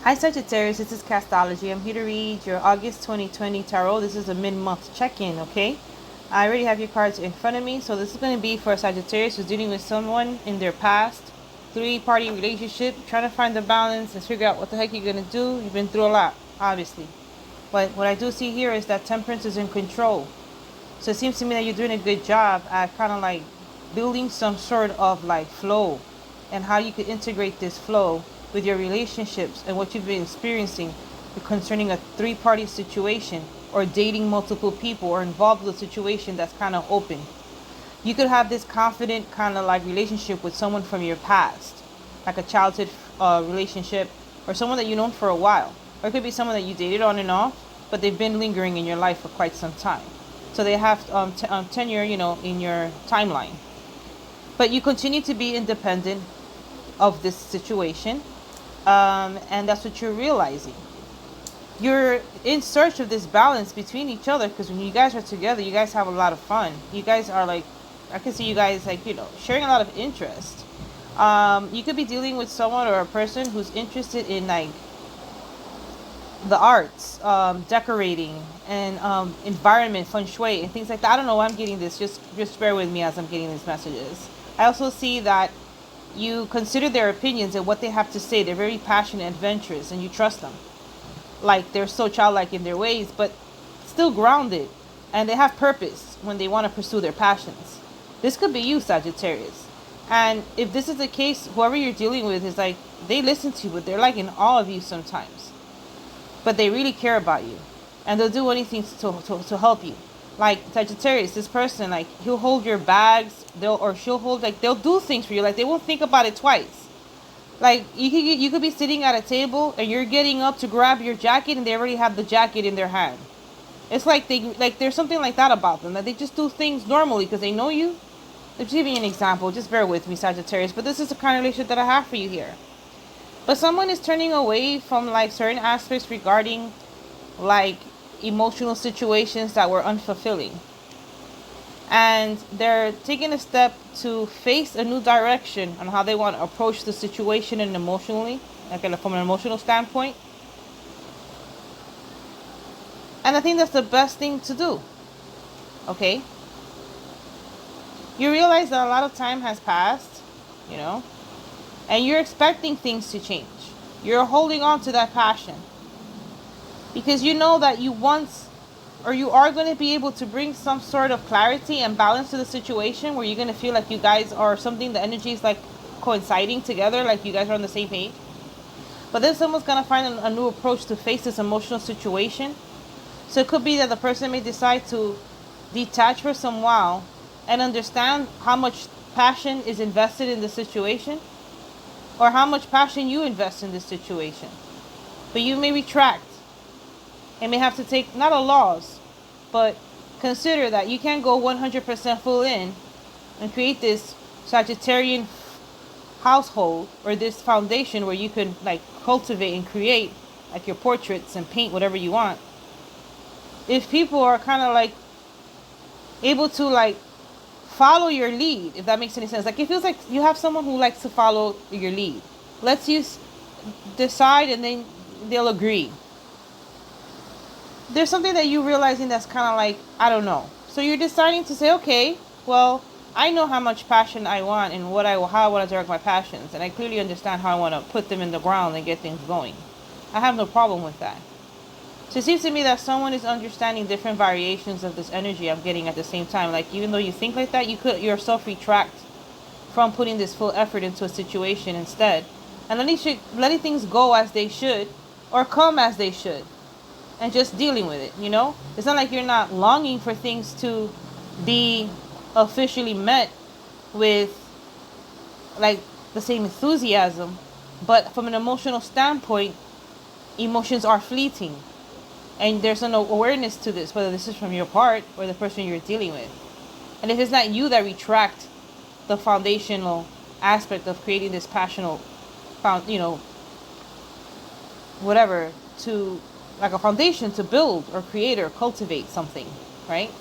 Hi Sagittarius, this is Castology. I'm here to read your August 2020 tarot. This is a mid-month check-in, okay? I already have your cards in front of me, so this is going to be for Sagittarius who's dealing with someone in their past, three-party relationship, trying to find the balance and figure out what the heck you're going to do. You've been through a lot, obviously. But what I do see here is that Temperance is in control. So it seems to me that you're doing a good job at kind of like building some sort of like flow and how you could integrate this flow with your relationships and what you've been experiencing concerning a three-party situation or dating multiple people or involved with a situation that's kind of open. You could have this confident kind of like relationship with someone from your past, like a childhood relationship or someone that you've known for a while. Or it could be someone that you dated on and off, but they've been lingering in your life for quite some time. So they have tenure, in your timeline. But you continue to be independent of this situation. And that's what you're realizing. You're in search of this balance between each other because when you guys are together, you guys have a lot of fun. You guys are like, I can see you guys like, sharing a lot of interest. You could be dealing with someone or a person who's interested in like the arts, decorating, and environment, feng shui, and things like that. I don't know why I'm getting this. Just bear with me as I'm getting these messages. I also see that you consider their opinions and what they have to say. They're very passionate, adventurous, and you trust them. Like they're so childlike in their ways, but still grounded, and they have purpose when they want to pursue their passions. This could be you, Sagittarius. And if this is the case, whoever you're dealing with is like, they listen to you, but they're like in awe of you sometimes. But they really care about you. And they'll do anything to help you. Like Sagittarius, this person, like he'll hold your bags, they'll do things for you. Like they won't think about it twice. Like you could be sitting at a table and you're getting up to grab your jacket and they already have the jacket in their hand. It's like there's something like that about them, that they just do things normally because they know you. Let me give you an example. Just bear with me, Sagittarius. But this is the kind of relationship that I have for you here. But someone is turning away from like certain aspects regarding like emotional situations that were unfulfilling. And they're taking a step to face a new direction on how they want to approach the situation and emotionally, like from an emotional standpoint. And I think that's the best thing to do. Okay? You realize that a lot of time has passed, and you're expecting things to change. You're holding on to that passion because you know that you are going to be able to bring some sort of clarity and balance to the situation where you're going to feel like you guys are something, the energy is like coinciding together, like you guys are on the same page. But then someone's going to find a new approach to face this emotional situation. So it could be that the person may decide to detach for some while and understand how much passion is invested in the situation, or how much passion you invest in this situation. But you may retract and may have to take not a loss, but consider that you can't go 100% full in and create this Sagittarian household or this foundation where you can like cultivate and create like your portraits and paint whatever you want. If people are kind of like able to like follow your lead, if that makes any sense. Like it feels like you have someone who likes to follow your lead. Let's you decide and then they'll agree. There's something that you're realizing that's kind of like, I don't know. So you're deciding to say, okay, well, I know how much passion I want and how I want to direct my passions. And I clearly understand how I want to put them in the ground and get things going. I have no problem with that. So it seems to me that someone is understanding different variations of this energy I'm getting at the same time. Like even though you think like that, you could yourself retract from putting this full effort into a situation instead. And letting things go as they should or come as they should. And just dealing with it, It's not like you're not longing for things to be officially met with like the same enthusiasm. But from an emotional standpoint, emotions are fleeting. And there's no awareness to this, whether this is from your part or the person you're dealing with. And if it's not you that retract the foundational aspect of creating this passionate, whatever, to like a foundation to build or create or cultivate something, right?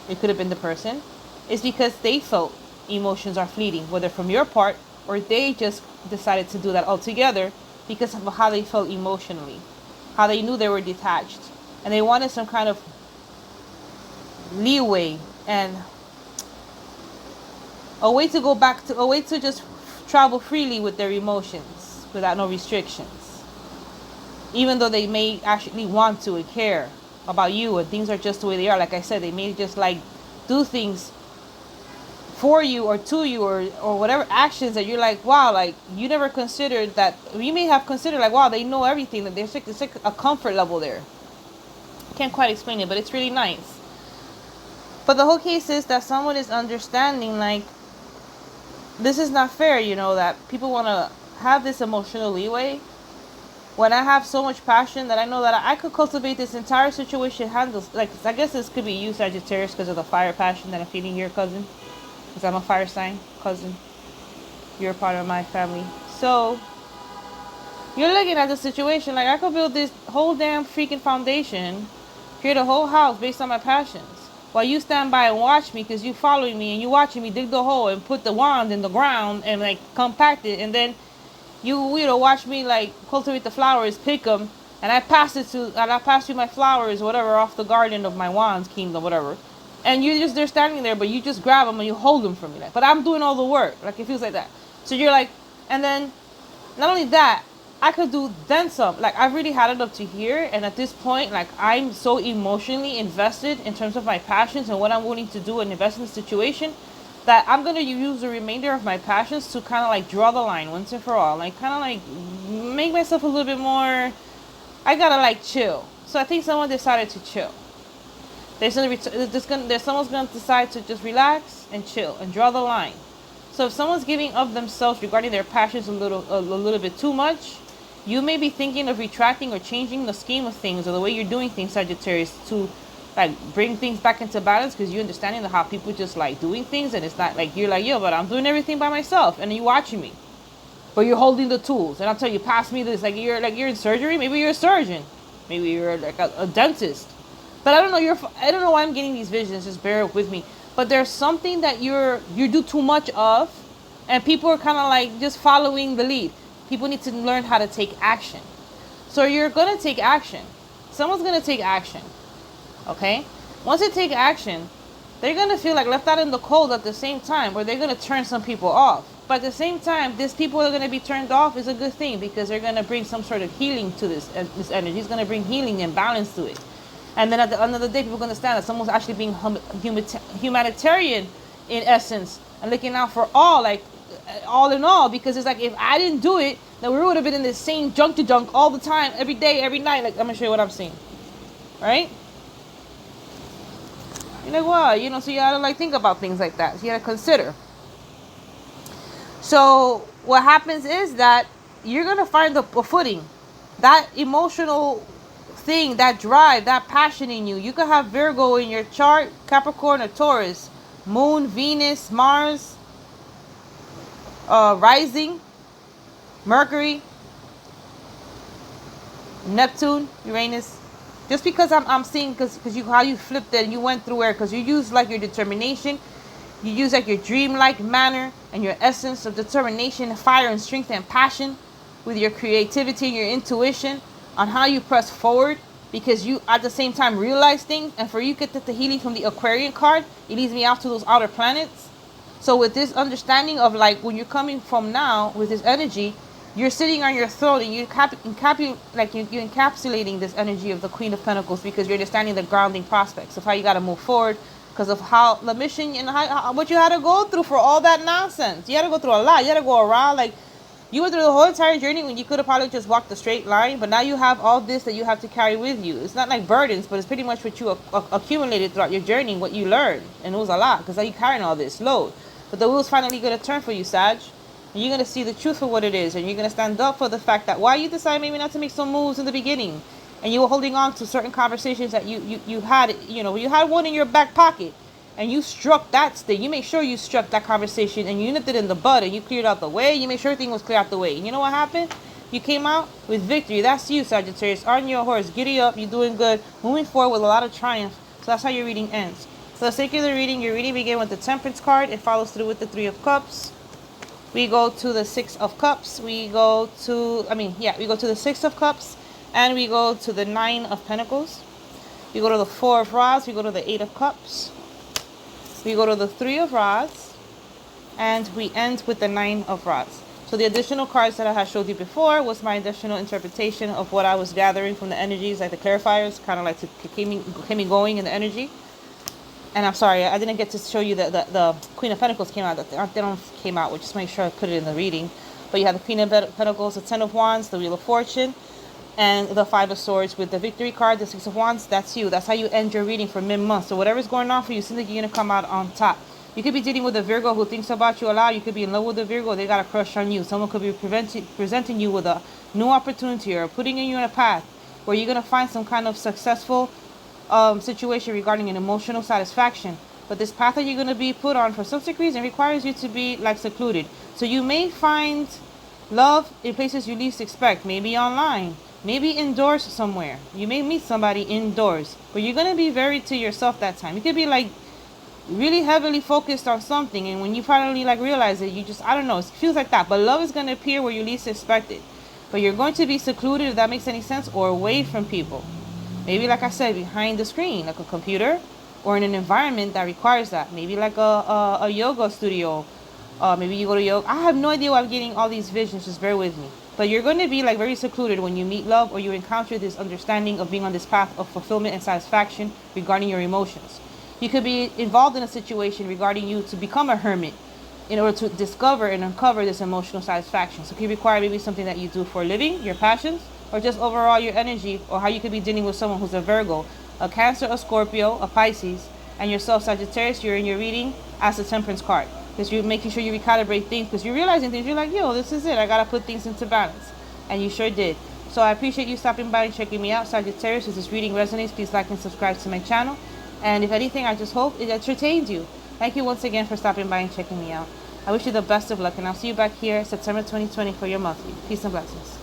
It could have been the person. It's because they felt emotions are fleeting, whether from your part or they just decided to do that altogether because of how they felt emotionally, how they knew they were detached, and they wanted some kind of leeway and a way to go back to, a way to just travel freely with their emotions without no restrictions, even though they may actually want to and care about you and things are just the way they are. Like I said, they may just like do things for you or to you or whatever actions that you're like, wow, like you never considered that. You may have considered like, wow, they know everything, that there's like, it's like a comfort level there. Can't quite explain it, but it's really nice. But the whole case is that someone is understanding like this is not fair, you know, that people want to have this emotional leeway when I have so much passion that I know that I could cultivate this entire situation, handles, like, I guess this could be you, Sagittarius, because of the fire passion that I'm feeling here, cousin, because I'm a fire sign, cousin. You're a part of my family. So you're looking at the situation like I could build this whole damn freaking foundation, create a whole house based on my passions, while you stand by and watch me because you following me and you watching me dig the hole and put the wand in the ground and like compact it, and then you know watch me like cultivate the flowers, pick them, and I pass you my flowers, whatever, off the garden of my wand's kingdom, whatever, and you just, they're standing there, but you just grab them and you hold them for me, like, but I'm doing all the work, like it feels like that. So you're like, and then not only that, I could do then some. Like I've really had it up to here, and at this point, like I'm so emotionally invested in terms of my passions and what I'm willing to do and invest in the situation, that I'm gonna use the remainder of my passions to kind of like draw the line once and for all, like kind of like make myself a little bit more. I gotta like chill. So I think someone decided to chill. There's someone's gonna decide to just relax and chill and draw the line. So if someone's giving of themselves regarding their passions a little bit too much, you may be thinking of retracting or changing the scheme of things or the way you're doing things, Sagittarius, to like bring things back into balance, because you're understanding how people just like doing things, and it's not like you're like, yo, but I'm doing everything by myself, and you watching me, but you're holding the tools, and I'll tell you, pass me this, like you're in surgery, maybe you're a surgeon, maybe you're like a dentist, but I don't know why I'm getting these visions, just bear with me, but there's something that you do too much of, and people are kind of like just following the lead. People need to learn how to take action. So you're going to take action. Someone's going to take action. Okay? Once they take action, they're going to feel like left out in the cold at the same time, or they're going to turn some people off. But at the same time, these people are going to be turned off is a good thing, because they're going to bring some sort of healing to this energy. It's going to bring healing and balance to it. And then at the end of the day, people are going to understand that someone's actually being humanitarian in essence and looking out for all, like all in all, because it's like if I didn't do it, then we would have been in this same junk to junk all the time, every day, every night. Like, I'm gonna show you what I'm seeing, right? You're like, wow, you know, so you gotta like think about things like that. So you gotta consider. So what happens is that you're gonna find a footing, that emotional thing, that drive, that passion in you. You could have Virgo in your chart, Capricorn or Taurus, Moon, Venus, Mars, rising, Mercury, Neptune, Uranus. Just because I'm seeing, because you how you flipped it and you went through it, because you use like your determination, you use like your dream-like manner and your essence of determination, fire and strength and passion with your creativity and your intuition on how you press forward, because you at the same time realize things. And for you get the healing from the Aquarian card, it leads me out to those outer planets. So with this understanding of like when you're coming from now with this energy, you're sitting on your throne and you're encapsulating this energy of the Queen of Pentacles, because you're understanding the grounding prospects of how you got to move forward, because of how the mission and how what you had to go through for all that nonsense. You had to go through a lot. You had to go around, like you went through the whole entire journey when you could have probably just walked a straight line, but now you have all this that you have to carry with you. It's not like burdens, but it's pretty much what you accumulated throughout your journey, what you learned, and it was a lot, because now you're carrying all this load. But the wheel's finally going to turn for you, Sag. And you're going to see the truth for what it is. And you're going to stand up for the fact that why you decided maybe not to make some moves in the beginning. And you were holding on to certain conversations that you had, you know, you had one in your back pocket. And you struck that stick. You made sure you struck that conversation and you nipped it in the bud and you cleared out the way. You made sure everything was clear out the way. And you know what happened? You came out with victory. That's you, Sagittarius. On your horse. Giddy up. You're doing good. Moving forward with a lot of triumph. So that's how your reading ends. For the sake of the reading, your reading begins with the Temperance card. It follows through with the Three of Cups. We go to the Six of Cups. We go to the Six of Cups, and we go to the Nine of Pentacles. We go to the Four of Rods. We go to the Eight of Cups. We go to the Three of Rods, and we end with the Nine of Rods. So the additional cards that I had showed you before was my additional interpretation of what I was gathering from the energies, like the clarifiers, kind of like to keep me going in the energy. And I'm sorry, I didn't get to show you the Queen of Pentacles came out. They don't came out. We'll just make sure I put it in the reading. But you have the Queen of Pentacles, the Ten of Wands, the Wheel of Fortune, and the Five of Swords with the Victory card, the Six of Wands. That's you. That's how you end your reading for mid-month. So whatever's going on for you, it seems like you're going to come out on top. You could be dealing with a Virgo who thinks about you a lot. You could be in love with a Virgo. They got a crush on you. Someone could be presenting you with a new opportunity or putting you in a path where you're going to find some kind of successful situation regarding an emotional satisfaction. But this path that you're going to be put on for some reason requires you to be like secluded. So you may find love in places you least expect. Maybe online. Maybe indoors somewhere. You may meet somebody indoors. But you're going to be very to yourself that time. You could be like really heavily focused on something, and when you finally like realize it, you just, I don't know, it feels like that. But love is going to appear where you least expect it. But you're going to be secluded, if that makes any sense, or away from people. Maybe, like I said, behind the screen, like a computer, or in an environment that requires that. Maybe like a yoga studio. Maybe you go to yoga. I have no idea why I'm getting all these visions, just bear with me. But you're going to be like very secluded when you meet love, or you encounter this understanding of being on this path of fulfillment and satisfaction regarding your emotions. You could be involved in a situation regarding you to become a hermit in order to discover and uncover this emotional satisfaction. So it could require maybe something that you do for a living, your passions, or just overall your energy, or how you could be dealing with someone who's a Virgo, a Cancer, a Scorpio, a Pisces, and yourself, Sagittarius. You're in your reading as the Temperance card, because you're making sure you recalibrate things, because you're realizing things. You're like, yo, this is it. I got to put things into balance. And you sure did. So I appreciate you stopping by and checking me out, Sagittarius. If this reading resonates, please like and subscribe to my channel. And if anything, I just hope it entertained you. Thank you once again for stopping by and checking me out. I wish you the best of luck, and I'll see you back here September 2020 for your monthly. Peace and blessings.